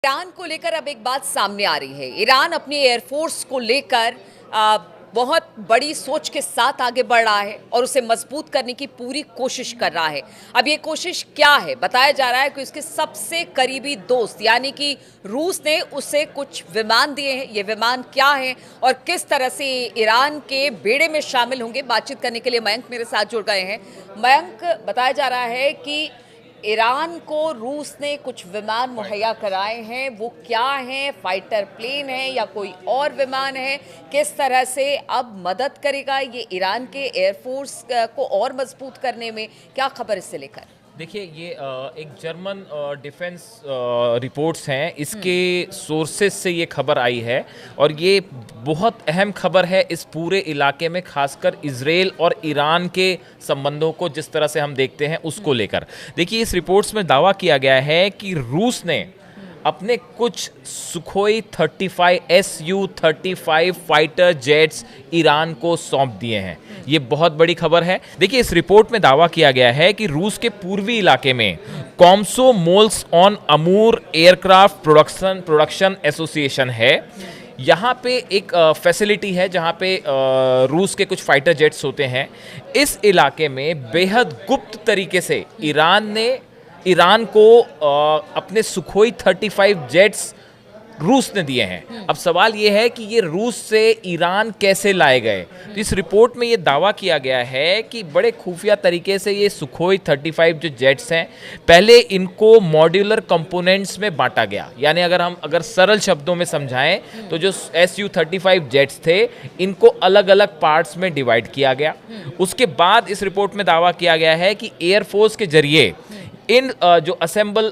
Iran को लेकर अब एक बात सामने आ रही है। ईरान अपनी एयरफोर्स को लेकर बहुत बड़ी सोच के साथ आगे बढ़ रहा है और उसे मजबूत करने की पूरी कोशिश कर रहा है। अब ये कोशिश क्या है? बताया जा रहा है कि उसके सबसे करीबी दोस्त यानी कि रूस ने उसे कुछ विमान दिए हैं। ये विमान क्या है और किस तरह से ईरान के बेड़े में शामिल होंगे, बातचीत करने के लिए मयंक मेरे साथ जुड़ गए हैं। मयंक, बताया जा रहा है कि ईरान को रूस ने कुछ विमान मुहैया कराए हैं। वो क्या हैं? फाइटर प्लेन है या कोई और विमान है? किस तरह से अब मदद करेगा ये ईरान के एयरफोर्स को और मजबूत करने में? क्या खबर इससे लेकर? देखिए, ये एक जर्मन डिफेंस रिपोर्ट्स हैं, इसके सोर्सेज से ये खबर आई है और ये बहुत अहम खबर है इस पूरे इलाके में, खासकर इजराइल और ईरान के संबंधों को जिस तरह से हम देखते हैं उसको लेकर। देखिए, इस रिपोर्ट्स में दावा किया गया है कि रूस ने अपने कुछ Sukhoi 35 Su-35 fighter jets Iran को सौंप दिए हैं। ये बहुत बड़ी खबर है। देखिए, इस रिपोर्ट में दावा किया गया है कि रूस के पूर्वी इलाके में कॉमसोमोल्स्क ऑन अमूर एयरक्राफ्ट प्रोडक्शन एसोसिएशन है। यहाँ पे एक फैसिलिटी है जहाँ पे रूस के कुछ फाइटर जेट्स होते हैं। इस इलाके में बेहद गुप्त तरीके से ईरान को अपने सुखोई 35 जेट्स रूस ने दिए हैं। अब सवाल ये है कि ये रूस से ईरान कैसे लाए गए। तो इस रिपोर्ट में ये दावा किया गया है कि बड़े खुफिया तरीके से ये सुखोई 35 जो जेट्स हैं, पहले इनको मॉड्यूलर कंपोनेंट्स में बांटा गया। यानी अगर सरल शब्दों में समझाएं तो जो Su-35 जेट्स थे, इनको अलग अलग पार्ट्स में डिवाइड किया गया। उसके बाद इस रिपोर्ट में दावा किया गया है कि एयरफोर्स के जरिए इन जो असेंबल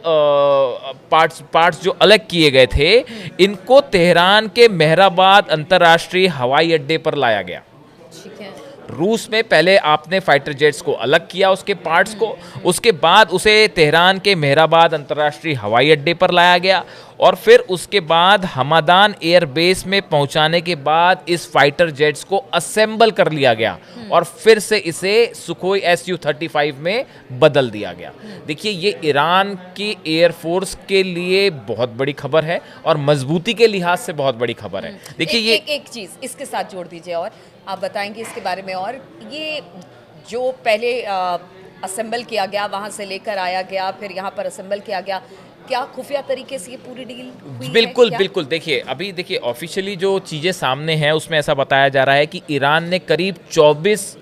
पार्ट्स जो अलग किए गए थे, इनको तेहरान के मेहराबाद अंतर्राष्ट्रीय हवाई अड्डे पर लाया गया। ठीक है। रूस में पहले आपने फाइटर जेट्स को अलग किया, उसके पार्ट्स को, उसके बाद उसे तेहरान के मेहराबाद अंतर्राष्ट्रीय हवाई अड्डे पर लाया गया और फिर उसके बाद हमादान एयरबेस में पहुंचाने के बाद इस फाइटर जेट्स को असेंबल कर लिया गया और फिर से इसे सुखोई Su-35 में बदल दिया गया। देखिए, ये ईरान की एयरफोर्स के लिए बहुत बड़ी खबर है और मजबूती के लिहाज से बहुत बड़ी खबर है। देखिए, एक चीज़ इसके साथ जोड़ दीजिए और आप बताएंगे इसके बारे में। और ये जो पहले असेंबल किया गया, वहाँ से लेकर आया गया, फिर यहाँ पर असेंबल किया गया, क्या खुफिया तरीके से ये पूरी डील हुई बिल्कुल है? बिल्कुल। देखिए ऑफिशियली जो चीज़ें सामने हैं उसमें ऐसा बताया जा रहा है कि ईरान ने करीब 24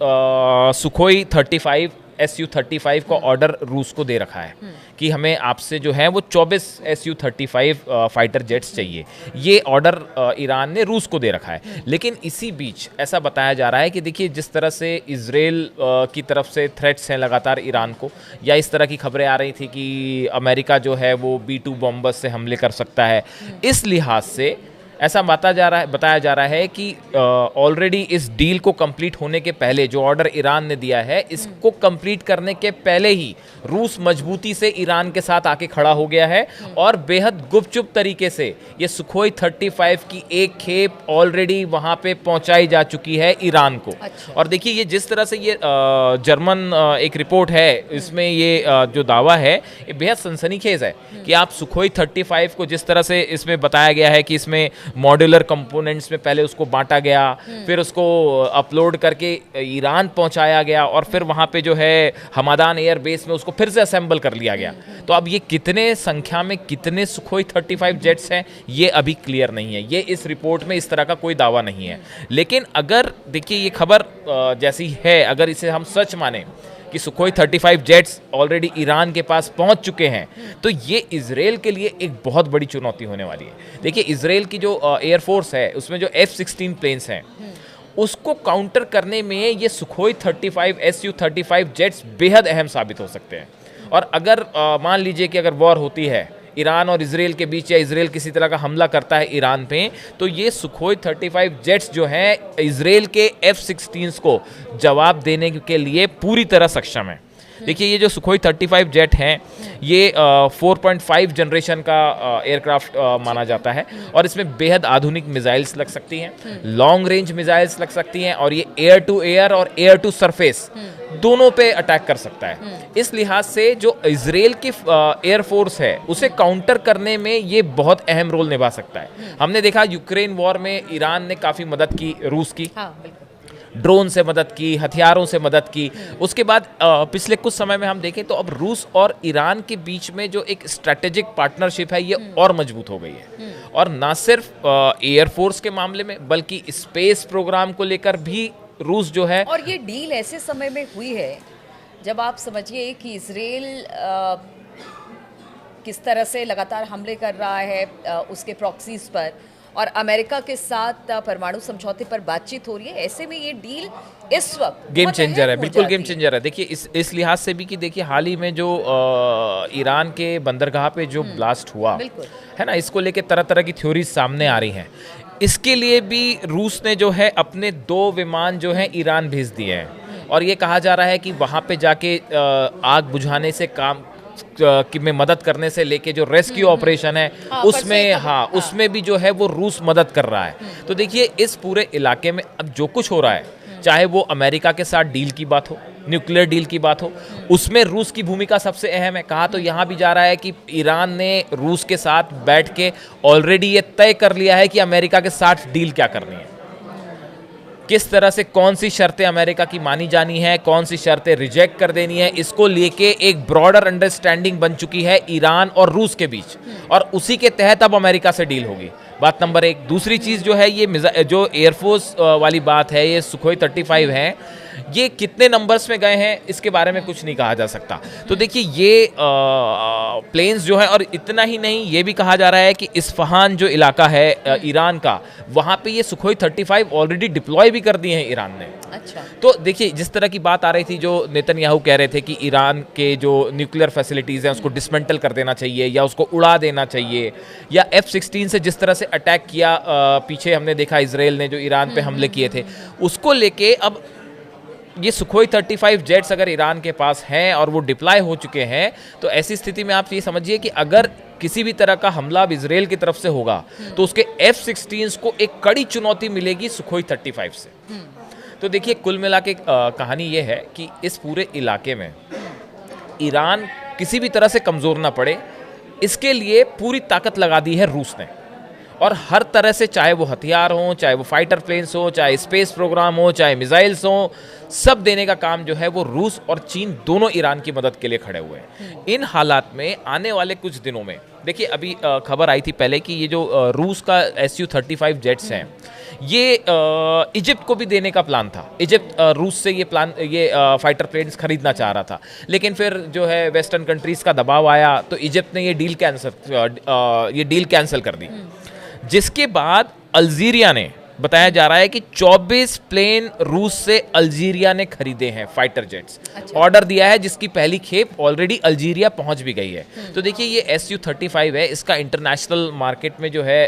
सुखोई 35 Su-35 का ऑर्डर रूस को दे रखा है कि हमें आपसे जो है वो 24 Su-35 फाइटर जेट्स चाहिए। ये ऑर्डर ईरान ने रूस को दे रखा है। लेकिन इसी बीच ऐसा बताया जा रहा है कि देखिए, जिस तरह से इजराइल की तरफ से थ्रेट्स हैं लगातार ईरान को, या इस तरह की खबरें आ रही थी कि अमेरिका जो है वो B-2 बॉम्बर्स से हमले कर सकता है, इस लिहाज से ऐसा बताया जा रहा है कि ऑलरेडी इस डील को कंप्लीट होने के पहले जो ऑर्डर ईरान ने दिया है, इसको कंप्लीट करने के पहले ही रूस मजबूती से ईरान के साथ आके खड़ा हो गया है और बेहद गुपचुप तरीके से ये सुखोई 35 की एक खेप ऑलरेडी वहां पे पहुंचाई जा चुकी है ईरान को। अच्छा। और देखिए, ये जिस तरह से ये जर्मन एक रिपोर्ट है, इसमें ये जो दावा है ये बेहद सनसनीखेज है कि आप सुखोई 35 को जिस तरह से इसमें बताया गया है कि इसमें मॉड्यूलर कंपोनेंट्स में पहले उसको बांटा गया, फिर उसको अपलोड करके ईरान पहुंचाया गया और फिर वहां पे जो है हमादान एयरबेस में उसको फिर से असेंबल कर लिया गया। तो अब ये कितने संख्या में कितने सुखोई 35 जेट्स हैं, ये अभी क्लियर नहीं है। ये इस रिपोर्ट में इस तरह का कोई दावा नहीं है। लेकिन अगर देखिए, ये खबर जैसी है, अगर इसे हम सच माने कि सुखोई 35 जेट्स ऑलरेडी ईरान के पास पहुंच चुके हैं, तो ये इजराइल के लिए एक बहुत बड़ी चुनौती होने वाली है। देखिए, इजराइल की जो एयरफोर्स है, उसमें जो F-16 प्लेन्स हैं, उसको काउंटर करने में ये सुखोई 35 Su-35 जेट्स बेहद अहम साबित हो सकते हैं। और अगर मान लीजिए कि अगर वॉर होती है ईरान और इजराइल के बीच, या इजराइल किसी तरह का हमला करता है ईरान पे, तो ये सुखोई 35 जेट्स जो हैं इजराइल के F-16 को जवाब देने के लिए पूरी तरह सक्षम है। देखिए, ये जो सुखोई 35 जेट हैं, ये 4.5 जनरेशन का एयरक्राफ्ट माना जाता है और इसमें बेहद आधुनिक मिसाइल्स लग सकती हैं, लॉन्ग रेंज मिसाइल्स लग सकती हैं और ये एयर टू एयर और एयर टू सरफेस दोनों पे अटैक कर सकता है। इस लिहाज से जो इजराइल की एयरफोर्स है उसे काउंटर करने में ये बहुत अहम रोल निभा सकता है। हमने देखा यूक्रेन वॉर में ईरान ने काफ़ी मदद की रूस की, ड्रोन से मदद की, हथियारों से मदद की। उसके बाद पिछले कुछ समय में हम देखें तो अब रूस और ईरान के बीच में जो एक स्ट्रैटेजिक पार्टनरशिप है ये और मजबूत हो गई है। और ना सिर्फ एयरफोर्स के मामले में बल्कि स्पेस प्रोग्राम को लेकर भी रूस जो है। और ये डील ऐसे समय में हुई है जब आप समझिए कि इजराइल किस तरह से लगातार हमले कर रहा है उसके प्रॉक्सीज पर, और अमेरिका के साथ परमाणु समझौते पर बातचीत हो रही है। ऐसे में ये डील इस वक्त गेम चेंजर है, बिल्कुल गेम चेंजर है। देखिए इस लिहाज से भी कि देखिए हाल ही में जो ईरान के बंदरगाह पे जो ब्लास्ट हुआ है ना, इसको लेके तरह तरह की थ्योरीज सामने आ रही हैं। इसके लिए भी रूस ने जो है अपने 2 विमान जो हैं ईरान भेज दिए हैं, और ये कहा जा रहा है कि वहाँ पे जाके आग बुझाने से काम कि में मदद करने से लेके जो रेस्क्यू ऑपरेशन है उसमें भी जो है वो रूस मदद कर रहा है। तो देखिए इस पूरे इलाके में अब जो कुछ हो रहा है, चाहे वो अमेरिका के साथ डील की बात हो, न्यूक्लियर डील की बात हो, उसमें रूस की भूमिका सबसे अहम है। कहा तो यहाँ भी जा रहा है कि ईरान ने रूस के साथ बैठ के ऑलरेडी ये तय कर लिया है कि अमेरिका के साथ डील क्या करनी है, किस तरह से कौन सी शर्तें अमेरिका की मानी जानी है, कौन सी शर्तें रिजेक्ट कर देनी है। इसको लेके एक ब्रॉडर अंडरस्टैंडिंग बन चुकी है ईरान और रूस के बीच, और उसी के तहत अब अमेरिका से डील होगी। बात नंबर 1। दूसरी चीज़ जो है ये जो एयरफोर्स वाली बात है, ये सुखोई 35 है, ये कितने नंबर्स में गए हैं इसके बारे में कुछ नहीं कहा जा सकता। तो देखिए ये प्लेन्स जो है, और इतना ही नहीं, ये भी कहा जा रहा है कि इस्फहान जो इलाका है ईरान का, वहाँ पे ये सुखोई 35 ऑलरेडी डिप्लॉय भी कर दिए हैं ईरान ने। अच्छा। तो देखिए जिस तरह की बात आ रही थी, जो नेतन्याहू कह रहे थे कि ईरान के जो न्यूक्लियर फैसिलिटीज़ हैं उसको डिसमेंटल कर देना चाहिए या उसको उड़ा देना चाहिए, या F-16 से जिस तरह से अटैक किया पीछे हमने देखा इजराइल ने जो ईरान पे हमले किए थे, उसको लेके अब ये सुखोई 35 जेट्स अगर ईरान के पास हैं और वो डिप्लॉय हो चुके हैं, तो ऐसी स्थिति में आप ये समझिए कि अगर किसी भी तरह का हमला अब इजराइल की तरफ से होगा तो उसके F-16 को एक कड़ी चुनौती मिलेगी सुखोई 35 से। तो देखिए कुल मिला के कहानी ये है कि इस पूरे इलाके में ईरान किसी भी तरह से कमज़ोर ना पड़े, इसके लिए पूरी ताकत लगा दी है रूस ने। और हर तरह से, चाहे वो हथियार हों, चाहे वो फाइटर प्लेन्स हो, चाहे स्पेस प्रोग्राम हो, चाहे मिसाइल्स हों, सब देने का काम जो है वो रूस और चीन दोनों ईरान की मदद के लिए खड़े हुए हैं। इन हालात में आने वाले कुछ दिनों में देखिए, अभी खबर आई थी पहले कि ये जो रूस का Su-35 जेट्स हैं, ये इजिप्ट को भी देने का प्लान था। इजिप्ट रूस से ये फाइटर प्लेन्स खरीदना चाह रहा था, लेकिन फिर जो है वेस्टर्न कंट्रीज़ का दबाव आया तो इजिप्ट ने ये डील कैंसिल कर दी। जिसके बाद अल्जीरिया ने, बताया जा रहा है कि 24 प्लेन रूस से अल्जीरिया ने खरीदे हैं, फाइटर जेट्स। अच्छा। ऑर्डर दिया है जिसकी पहली खेप ऑलरेडी अल्जीरिया पहुंच भी गई है। तो देखिए ये Su-35 है, इसका इंटरनेशनल मार्केट में जो है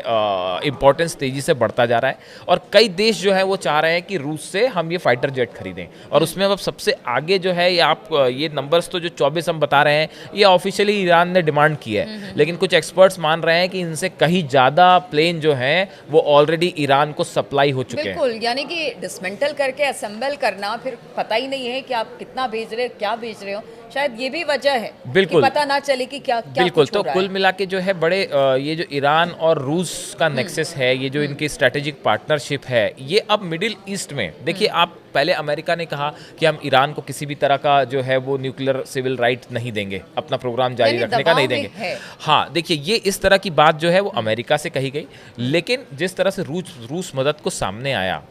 इंपॉर्टेंस तेजी से बढ़ता जा रहा है, और कई देश जो है वो चाह रहे हैं कि रूस से हम ये फाइटर जेट खरीदें। और उसमें अब सबसे आगे जो है ये नंबर्स तो जो 24 हम बता रहे हैं, ये ऑफिशियली ईरान ने डिमांड की है, लेकिन कुछ एक्सपर्ट्स मान रहे हैं कि इनसे कहीं ज़्यादा प्लेन जो हैं वो ऑलरेडी ईरान को सप्लाई हो चुके हैं। बिल्कुल, यानी कि डिसमेंटल करके असेंबल करना, फिर पता ही नहीं है कि आप कितना भेज रहे हो, क्या भेज रहे हो। शायद ये भी वजह है, बिल्कुल, कि पता ना चले कि क्या बिल्कुल। तो कुल मिला के जो है बड़े ये जो ईरान और रूस का नेक्सस है, ये जो इनकी स्ट्रेटेजिक पार्टनरशिप है, ये अब मिडिल ईस्ट में देखिए, आप पहले अमेरिका ने कहा कि हम ईरान को किसी भी तरह का जो है वो न्यूक्लियर सिविल राइट नहीं देंगे, अपना प्रोग्राम जारी रखने का नहीं देंगे। हाँ, देखिए ये इस तरह की बात जो है वो अमेरिका से कही गई, लेकिन जिस तरह से रूस मदद को सामने आया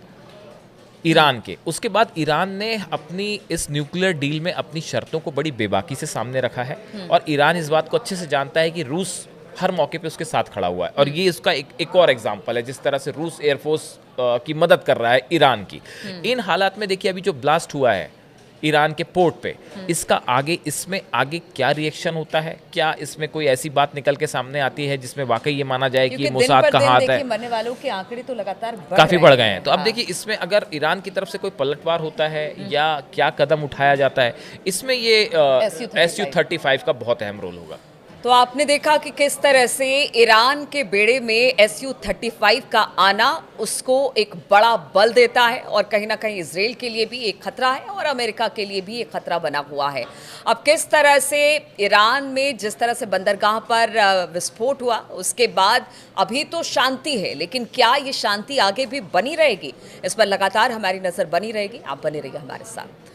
ईरान के, उसके बाद ईरान ने अपनी इस न्यूक्लियर डील में अपनी शर्तों को बड़ी बेबाकी से सामने रखा है, और ईरान इस बात को अच्छे से जानता है कि रूस हर मौके पे उसके साथ खड़ा हुआ है। और ये इसका एक और एग्जांपल है, जिस तरह से रूस एयरफोर्स की मदद कर रहा है ईरान की। इन हालात में देखिए अभी जो ब्लास्ट हुआ है ईरान के पोर्ट पे, इसमें आगे क्या रिएक्शन होता है, क्या इसमें कोई ऐसी बात निकल के सामने आती है जिसमें वाकई ये माना जाए कि मोसाद का हाथ है। मरने वालों के आंकड़े तो लगातार काफी बढ़ गए हैं। तो अब देखिए इसमें अगर ईरान की तरफ से कोई पलटवार होता है या क्या कदम उठाया जाता है, इसमें ये Su-35 का बहुत अहम रोल होगा। तो आपने देखा कि किस तरह से ईरान के बेड़े में SU-35 का आना उसको एक बड़ा बल देता है और कहीं ना कहीं इजराइल के लिए भी एक खतरा है और अमेरिका के लिए भी एक खतरा बना हुआ है। अब किस तरह से ईरान में जिस तरह से बंदरगाह पर विस्फोट हुआ उसके बाद अभी तो शांति है, लेकिन क्या ये शांति आगे भी बनी रहेगी, इस पर लगातार हमारी नज़र बनी रहेगी। आप बने रहिए हमारे साथ।